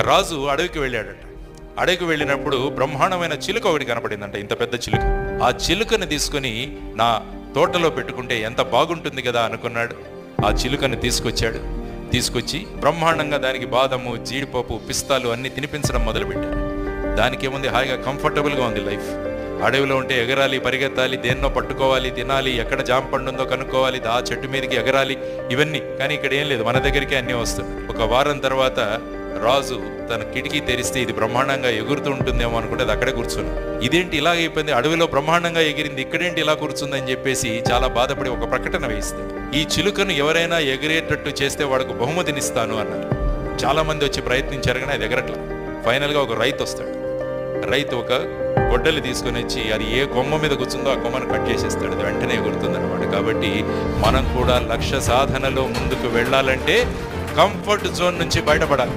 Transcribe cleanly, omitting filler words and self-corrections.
ఒక రాజు అడవికి వెళ్ళాడట. అడవికి వెళ్ళినప్పుడు బ్రహ్మాండమైన చిలుక ఒకటి కనపడిందంట, ఇంత పెద్ద చిలుక. ఆ చిలుకని తీసుకొని నా తోటలో పెట్టుకుంటే ఎంత బాగుంటుంది కదా అనుకున్నాడు. ఆ చిలుకని తీసుకొచ్చి బ్రహ్మాండంగా దానికి బాదము, జీడిపప్పు, పిస్తాలు అన్ని తినిపించడం మొదలుపెట్టాడు. దానికి ఏముంది, హాయిగా కంఫర్టబుల్గా ఉంది లైఫ్. అడవిలో ఉంటే ఎగరాలి, పరిగెత్తాలి, దేన్నో పట్టుకోవాలి, తినాలి, ఎక్కడ జామ పండు ఉందో కనుక్కోవాలి, ఆ చెట్టు మీదకి ఎగరాలి, ఇవన్నీ. కానీ ఇక్కడ ఏం లేదు, మన దగ్గరికి అన్నీ వస్తుంది. ఒక వారం తర్వాత రాజు తన కిటికీ తెరిస్తే ఇది బ్రహ్మాండంగా ఎగురుతూ ఉంటుందేమో అనుకుంటే అది అక్కడే కూర్చుని, ఇదేంటి ఇలా అయిపోయింది, అడవిలో బ్రహ్మాండంగా ఎగిరింది, ఇక్కడేంటి ఇలా కూర్చుందని చెప్పేసి చాలా బాధపడి ఒక ప్రకటన వేయిస్తాడు. ఈ చిలుకను ఎవరైనా ఎగిరేటట్టు చేస్తే వాడికి బహుమతినిస్తాను అన్నారు. చాలా మంది వచ్చి ప్రయత్నించారు కానీ అది ఎగరట్లా. ఫైనల్గా ఒక రైతు వస్తాడు. రైతు ఒక గొడ్డలి తీసుకొని వచ్చి అది ఏ కొమ్మ మీద కూర్చుందో ఆ కొమ్మను కట్ చేసేస్తాడు, అది వెంటనే ఎగురుతుంది అనమాట. కాబట్టి మనం కూడా లక్ష్య సాధనలో ముందుకు వెళ్ళాలంటే కంఫర్ట్ జోన్ నుంచి బయటపడాలి.